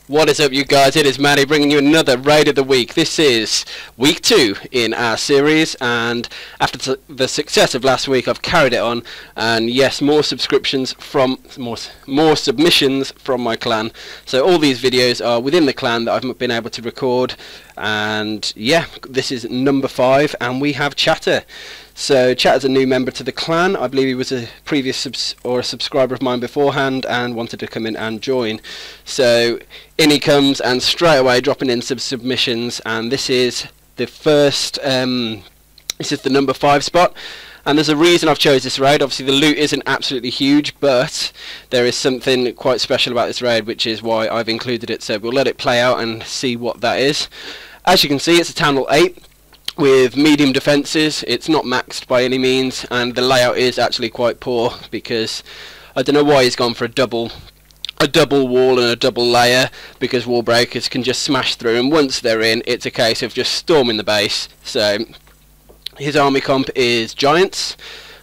What is up, you guys? It is Matty bringing you another raid of the week. This is week 2 in our series, and after the success of last week, I've carried it on. And yes, more submissions from my clan. So all these videos are within the clan that I've been able to record. And yeah, this is number 5, and we have Chatter. So Chatter's a new member to the clan. I believe he was a previous subscriber of mine beforehand and wanted to come in and join. So in he comes, and straight away dropping in some submissions, and this is the first, this is the number 5 spot. And there's a reason I've chose this raid. Obviously the loot isn't absolutely huge, but there is something quite special about this raid, which is why I've included it. So we'll let it play out and see what that is. As you can see, it's a Town Hall 8 with medium defences. It's not maxed by any means, and the layout is actually quite poor, because I don't know why he's gone for a double wall and a double layer, because wall breakers can just smash through, and once they're in, it's a case of just storming the base. So his army comp is giants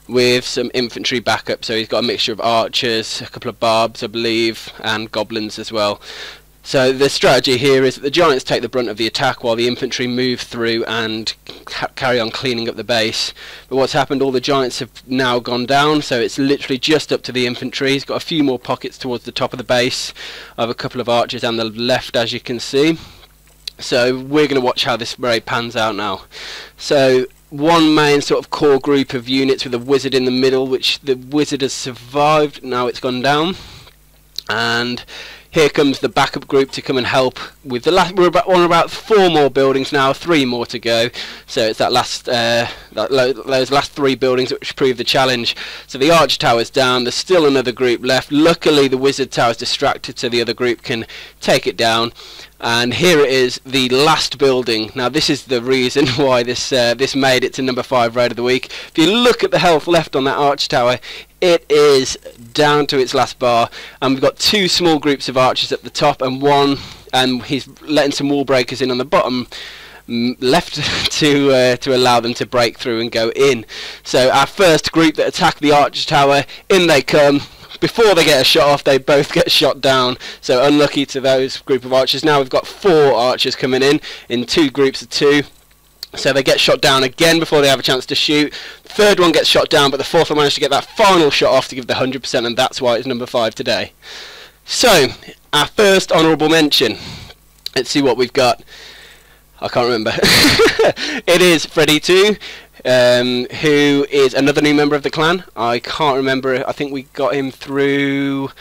with some infantry backup, so he's got a mixture of archers, a couple of barbs I believe, and goblins as well. So the strategy here is that the giants take the brunt of the attack while the infantry move through and carry on cleaning up the base. But what's happened, all the giants have now gone down, so it's literally just up to the infantry. He's got a few more pockets towards the top of the base of a couple of archers on the left, as you can see. So we're going to watch how this raid pans out now. So one main sort of core group of units with a wizard in the middle, which the wizard has survived. Now it's gone down, and here comes the backup group to come and help with the last. We're on about 4 more buildings now, 3 more to go. So it's that last, those last 3 buildings which prove the challenge. So the archer tower's down. There's still another group left. Luckily, the wizard tower's distracted, so the other group can take it down. And here it is, the last building. Now this is the reason why this made it to number 5 raid of the week. If you look at the health left on that archer tower, it is down to its last bar, and we've got 2 small groups of archers at the top, and one, and he's letting some wall breakers in on the bottom left to allow them to break through and go in. So our first group that attack the archer tower, in they come. Before they get a shot off, they both get shot down, so unlucky to those group of archers. Now we've got 4 archers coming in 2 groups of 2. So they get shot down again before they have a chance to shoot. Third one gets shot down, but the fourth one managed to get that final shot off to give the 100%, and that's why it's number 5 today. So, our first honourable mention. Let's see what we've got. I can't remember. It is Freddy2, who is another new member of the clan. I can't remember. I think we got him through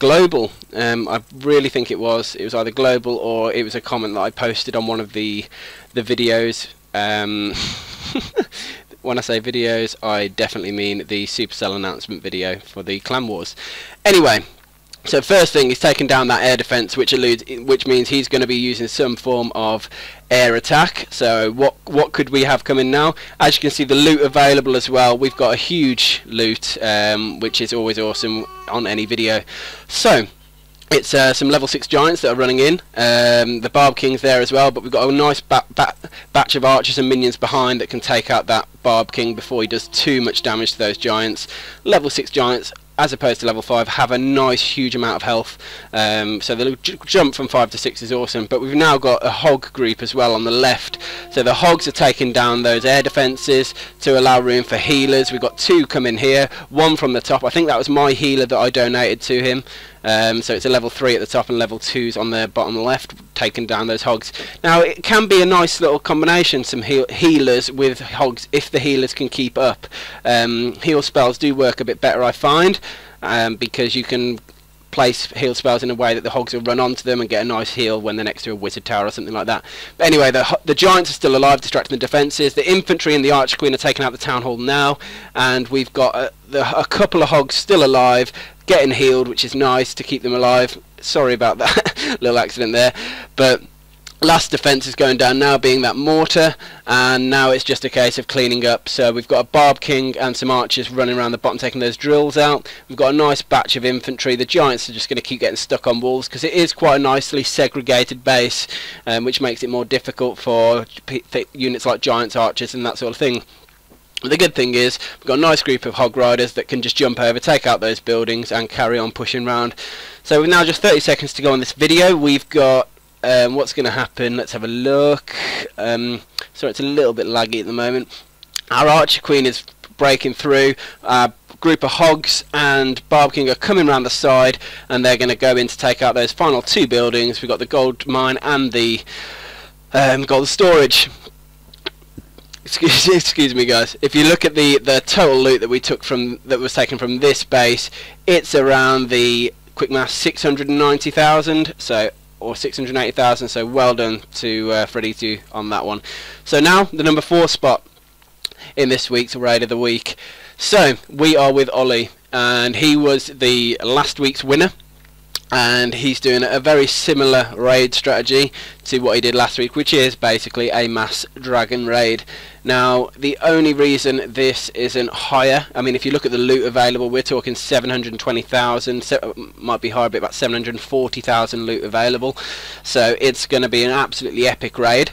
Global. I really think it was either Global or it was a comment that I posted on one of the videos. When I say videos, I definitely mean the Supercell announcement video for the Clan Wars. Anyway, so first thing, he's taken down that air defense, which means he's going to be using some form of air attack. So what could we have coming now? As you can see, the loot available as well. We've got a huge loot, which is always awesome on any video. So it's some level 6 giants that are running in. The Barb King's there as well, but we've got a nice batch of archers and minions behind that can take out that Barb King before he does too much damage to those giants. Level 6 giants, as opposed to level 5, have a nice huge amount of health, so the jump from 5 to 6 is awesome. But we've now got a hog group as well on the left, so the hogs are taking down those air defences to allow room for healers. We've got 2 coming here, one from the top. I think that was my healer that I donated to him. So it's a level 3 at the top and level 2s on the bottom left, taking down those hogs. Now it can be a nice little combination, some healers with hogs, if the healers can keep up. Heal spells do work a bit better, I find, because you can place heal spells in a way that the hogs will run onto them and get a nice heal when they're next to a wizard tower or something like that. But anyway, the giants are still alive, distracting the defences. The infantry and the archer queen are taking out the town hall now, and we've got a couple of hogs still alive, getting healed, which is nice to keep them alive. Sorry about that little accident there, but last defence is going down now, being that mortar, and now it's just a case of cleaning up. So we've got a Barb King and some archers running around the bottom taking those drills out. We've got a nice batch of infantry. The giants are just going to keep getting stuck on walls because it is quite a nicely segregated base, which makes it more difficult for units like giants, archers and that sort of thing. The good thing is we've got a nice group of hog riders that can just jump over, take out those buildings and carry on pushing round. So we've now just 30 seconds to go on this video. We've got what's going to happen. Let's have a look. Sorry, it's a little bit laggy at the moment. Our Archer Queen is breaking through. Group of hogs and Barb King are coming around the side, and they're going to go in to take out those final two buildings. We've got the gold mine and the gold storage. Excuse me, guys. If you look at the total loot that we took that was taken from this base, it's around the quick math 690,000. So, or 680,000. So well done to Freddy 2 on that one. So now the number 4 spot in this week's raid of the week. So we are with Ollie, and he was the last week's winner, and he's doing a very similar raid strategy to what he did last week, which is basically a mass dragon raid. Now the only reason this isn't higher, I mean, if you look at the loot available, we're talking 720,000, so might be higher, but about 740,000 loot available, so it's going to be an absolutely epic raid.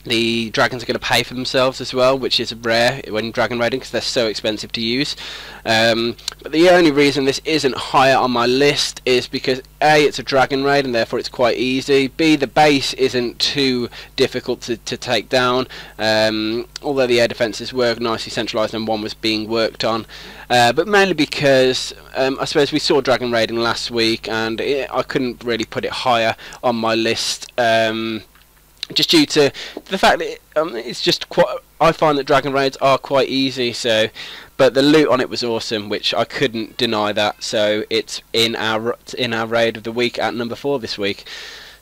The dragons are going to pay for themselves as well, which is rare when dragon raiding because they're so expensive to use. But the only reason this isn't higher on my list is because A, it's a dragon raid and therefore it's quite easy. B, the base isn't too difficult to take down, although the air defences were nicely centralised and one was being worked on. But mainly because I suppose we saw dragon raiding last week, and I couldn't really put it higher on my list. Just due to the fact that it's just quite, I find that dragon raids are quite easy. So, but the loot on it was awesome, which I couldn't deny that. So it's in our raid of the week at number 4 this week.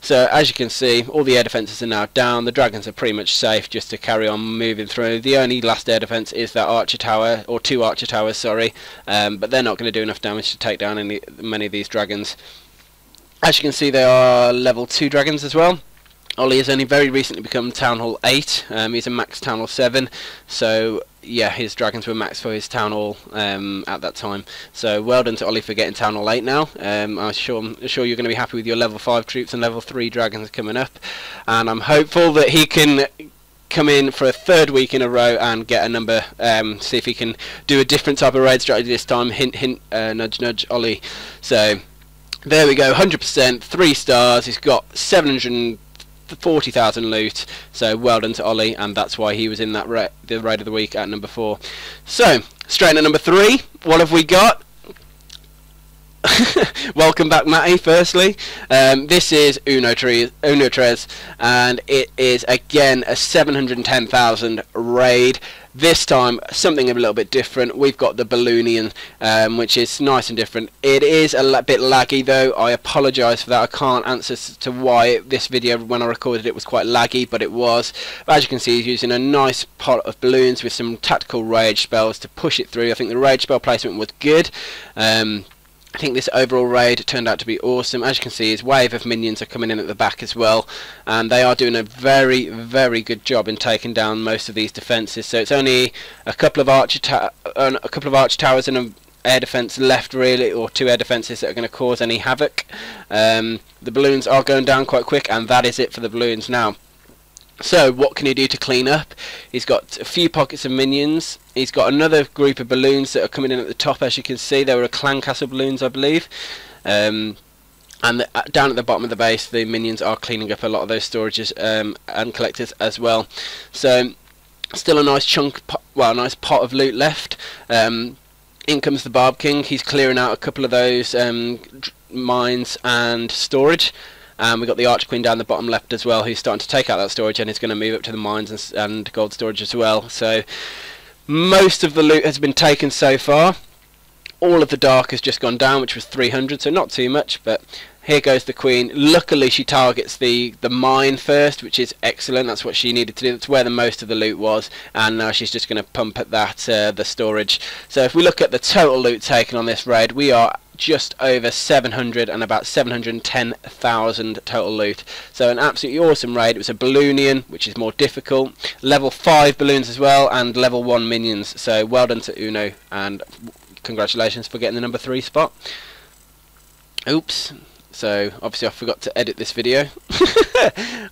So as you can see, all the air defences are now down. The dragons are pretty much safe just to carry on moving through. The only last air defence is that archer tower, or 2 archer towers, sorry. But they're not going to do enough damage to take down many of these dragons. As you can see, they are level 2 dragons as well. Ollie has only very recently become Town Hall 8. He's a max Town Hall 7, so yeah, his dragons were max for his Town Hall at that time. So well done to Ollie for getting Town Hall 8 now. I'm sure you're going to be happy with your level 5 troops and level 3 dragons coming up, and I'm hopeful that he can come in for a 3rd week in a row and get a number. See if he can do a different type of raid strategy this time. Hint, hint, nudge, nudge, Ollie. So there we go, 100%, 3 stars. He's got 740,000 loot, so well done to Ollie, and that's why he was in that the raid of the week at number 4. So straight into number 3, what have we got? Welcome back, Matty. Firstly, this is Uno Tres, and it is again a 710,000 raid. This time something a little bit different. We've got the Balloonian, which is nice and different. It is a bit laggy though. I apologise for that. I can't answer to why this video, when I recorded it, was quite laggy, but it was. But as you can see, he's using a nice pot of balloons with some tactical rage spells to push it through. I think the rage spell placement was good. I think this overall raid turned out to be awesome. As you can see, his wave of minions are coming in at the back as well, and they are doing a very, very good job in taking down most of these defences. So it's only a couple of archer towers and an air defence left, really, or 2 air defences that are going to cause any havoc. The balloons are going down quite quick, and that is it for the balloons now. So what can he do to clean up? He's got a few pockets of minions. He's got another group of balloons that are coming in at the top. As you can see, there were clan castle balloons, I believe. And down at the bottom of the base, the minions are cleaning up a lot of those storages and collectors as well. So still a nice chunk, well, a nice pot of loot left. In comes the Barb King. He's clearing out a couple of those mines and storage. And we've got the Archer Queen down the bottom left as well, who's starting to take out that storage, and is going to move up to the mines and gold storage as well. So most of the loot has been taken so far. All of the dark has just gone down, which was 300, so not too much, but here goes the Queen. Luckily she targets the mine first, which is excellent. That's what she needed to do. That's where the most of the loot was, and now she's just going to pump at that the storage. So if we look at the total loot taken on this raid, we are just over 700 and about 710,000 total loot. So an absolutely awesome raid. It was a Balloonian, which is more difficult, level 5 balloons as well, and level 1 minions. So well done to Uno, and congratulations for getting the number 3 spot. Oops, so obviously I forgot to edit this video.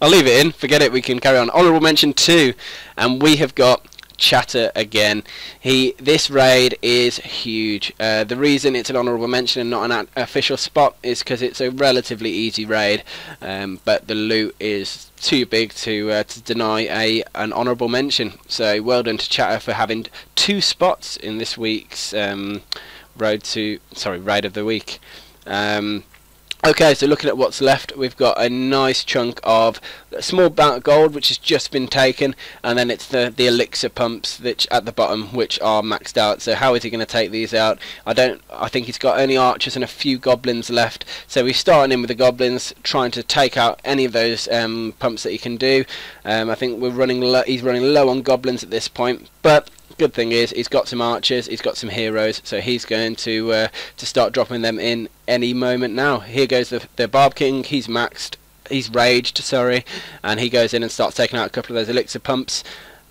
I'll leave it in, forget it, we can carry on. Honourable mention 2, and we have got Chatter again. This raid is huge. The reason it's an honourable mention and not an official spot is because it's a relatively easy raid, but the loot is too big to deny an honourable mention. So well done to Chatter for having 2 spots in this week's raid of the week. Okay, so looking at what's left, we've got a nice chunk of a small amount of gold which has just been taken, and then it's the elixir pumps which at the bottom which are maxed out. So how is he going to take these out? I think he's got only archers and a few goblins left. So we're starting in with the goblins, trying to take out any of those pumps that he can do. I think he's running low on goblins at this point, but good thing is he's got some archers, he's got some heroes, so he's going to start dropping them in any moment now. Here goes the Barb King. He's maxed, he's raged, sorry, and he goes in and starts taking out a couple of those elixir pumps.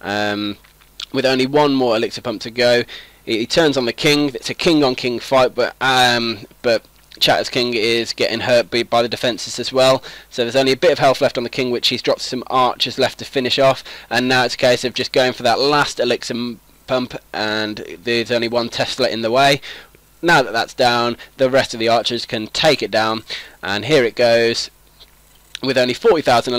With only one more elixir pump to go, he turns on the king. It's a king on king fight, but Chatter's king is getting hurt by the defences as well, so there's only a bit of health left on the king, which he's dropped some archers left to finish off, and now it's a case of just going for that last elixir pump, and there's only one Tesla in the way. Now that that's down, the rest of the archers can take it down, and here it goes with only 40,000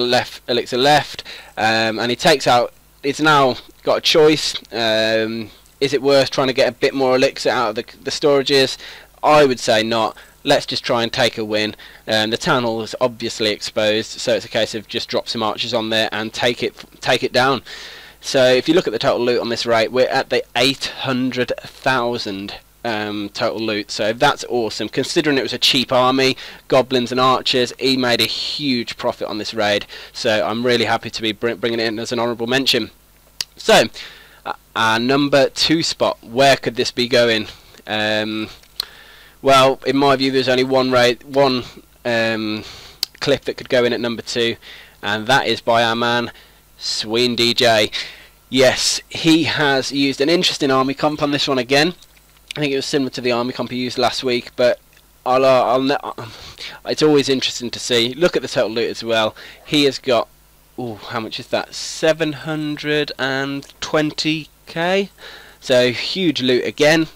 elixir left, and he takes out. It's now got a choice. Is it worth trying to get a bit more elixir out of the storages? I would say not. Let's just try and take a win. The town hall is obviously exposed, so it's a case of just drop some archers on there and take it down. So if you look at the total loot on this raid, we're at the 800,000 total loot, so that's awesome. Considering it was a cheap army, goblins and archers, he made a huge profit on this raid, so I'm really happy to be bringing it in as an honourable mention. So our number 2 spot, where could this be going? Well, in my view, there's only one clip that could go in at number 2, and that is by our man Sween DJ. Yes, he has used an interesting army comp on this one again. I think it was similar to the army comp he used last week, but it's always interesting to see. Look at the total loot as well. He has got, how much is that? 720k. So huge loot again.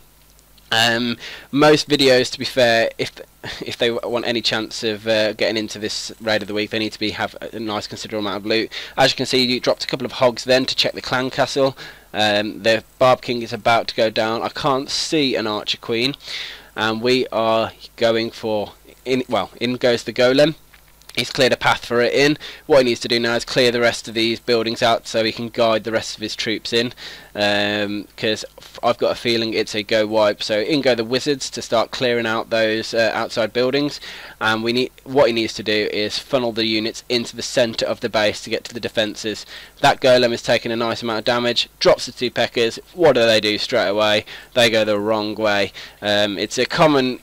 Most videos, to be fair, if they want any chance of getting into this raid of the week, they need to have a nice considerable amount of loot. As you can see, you dropped a couple of hogs then to check the clan castle. The Barb King is about to go down. I can't see an archer queen, and we are going for in goes the golem. He's cleared a path for it in. What he needs to do now is clear the rest of these buildings out so he can guide the rest of his troops in, because I've got a feeling it's a go wipe. So in go the wizards to start clearing out those outside buildings, and what he needs to do is funnel the units into the centre of the base to get to the defences. That golem is taking a nice amount of damage, drops the 2 peckers. What do straight away? They go the wrong way. It's a common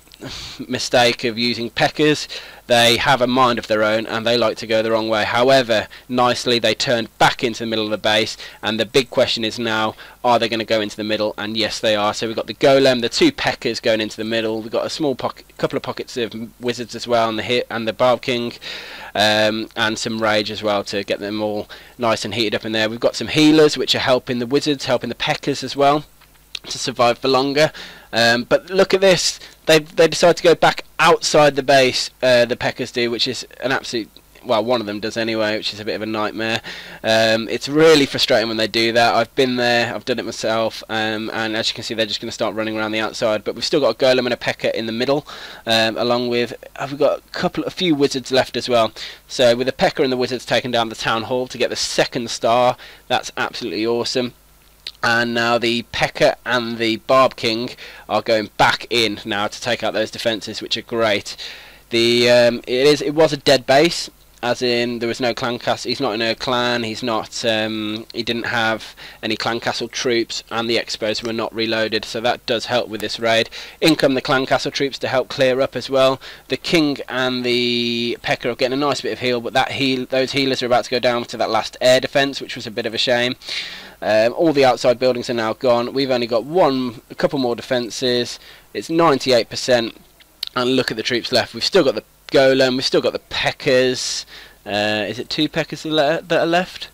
mistake of using peckers. They have a mind of their own and they like to go the wrong way. However, nicely they turned back into the middle of the base, and the big question is now, are they going to go into the middle? And yes, they are. So we've got the golem, the 2 peckers going into the middle. We've got a small couple of pockets of wizards as well, and the Barb King, and some rage as well to get them all nice and heated up in there. We've got some healers which are helping the wizards, helping the peckers as well to survive for longer. But look at this. They decide to go back outside the base, the peckers do, which is an absolute, well, one of them does anyway, which is a bit of a nightmare. It's really frustrating when they do that. I've been there, I've done it myself, and as you can see, they're just going to start running around the outside. But we've still got a golem and a pecker in the middle, along with, we've got a few wizards left as well. So with the pecker and the wizards taking down the town hall to get the 2nd star, that's absolutely awesome. And now the Pecker and the Barb King are going back in now to take out those defences, which are great. It was a dead base, as in there was no clan castle. He's not in a clan. He's not. He didn't have any clan castle troops, and the expos were not reloaded. So that does help with this raid. In come the clan castle troops to help clear up as well. The King and the Pecker are getting a nice bit of heal, but those healers are about to go down to that last air defence, which was a bit of a shame. All the outside buildings are now gone. We've only got a couple more defences. It's 98%, and look at the troops left. We've still got the golem. We've still got the peckers. Is it 2 peckers that are left?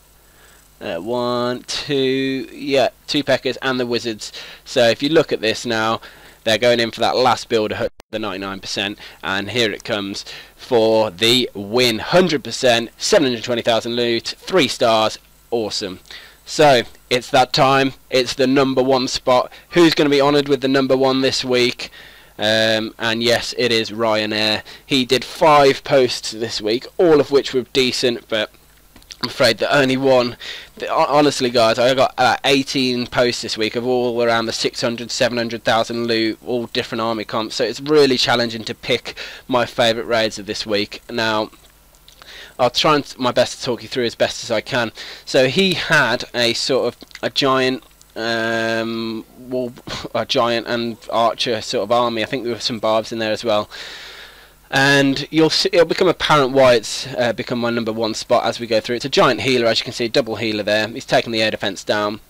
One, two, yeah, 2 Peckers and the Wizards. So if you look at this now, they're going in for that last build at the 99%, and here it comes for the win. 100%, 720,000 loot, 3 stars, awesome. So it's that time, it's the #1 spot. Who's going to be honoured with the #1 this week? And yes, it is Ryanair. He did 5 posts this week, all of which were decent, but I'm afraid that only one. Honestly guys, I got 18 posts this week of all around the 600, 700,000 loot, all different army comps, so it's really challenging to pick my favourite raids of this week. Now, I'll try my best to talk you through as best as I can. So he had a sort of a giant a giant and archer sort of army. I think there were some barbs in there as well. And you'll see, it'll become apparent why it's become my #1 spot as we go through. It's a giant healer, as you can see, double healer there. He's taking the air defense down,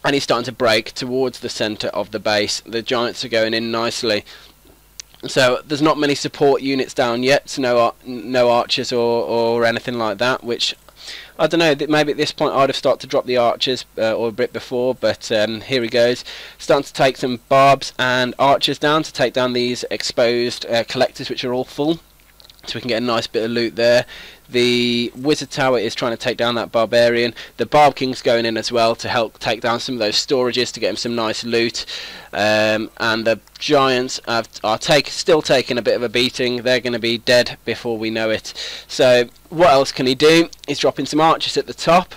and he's starting to break towards the centre of the base. The giants are going in nicely. So there's not many support units down yet, so no archers or anything like that, which I don't know, maybe at this point I'd have started to drop the archers or a bit before, but here he goes, starting to take some barbs and archers down to take down these exposed collectors, which are all full, so we can get a nice bit of loot there. The wizard tower is trying to take down that barbarian. The barb king's going in as well to help take down some of those storages to get him some nice loot. And the giants are still taking a bit of a beating. They're going to be dead before we know it. So what else can he do? He's dropping some archers at the top.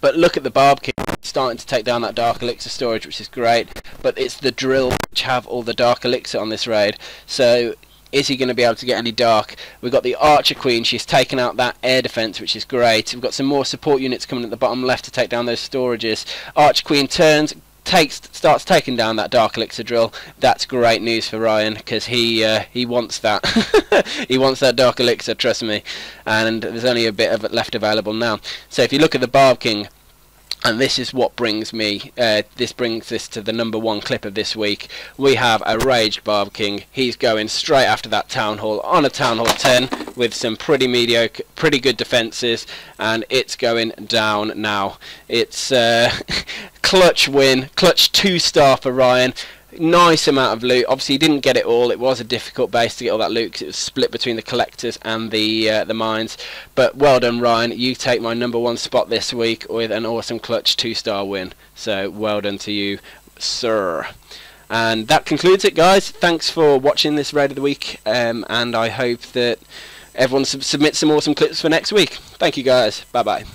But look at the barb king starting to take down that dark elixir storage, which is great. But it's the drill which have all the dark elixir on this raid. So is he going to be able to get any dark? We've got the Archer Queen. She's taken out that air defense, which is great. We've got some more support units coming at the bottom left to take down those storages. Archer Queen turns, starts taking down that dark elixir drill. That's great news for Ryan, because he wants that. He wants that dark elixir, trust me. And there's only a bit of it left available now. So if you look at the Barb King, and this is what brings me, this brings this to the #1 clip of this week. We have a Raged Barb King. He's going straight after that Town Hall on a Town Hall 10 with some pretty good defences, and it's going down now. It's clutch win, clutch 2-star for Ryan. Nice amount of loot. Obviously he didn't get it all. It was a difficult base to get all that loot because it was split between the collectors and the mines, but well done Ryan. You take my #1 spot this week with an awesome clutch 2-star win, so well done to you, sir. And that concludes it, guys. Thanks for watching this raid of the week, and I hope that everyone submits some awesome clips for next week. Thank you guys, bye bye.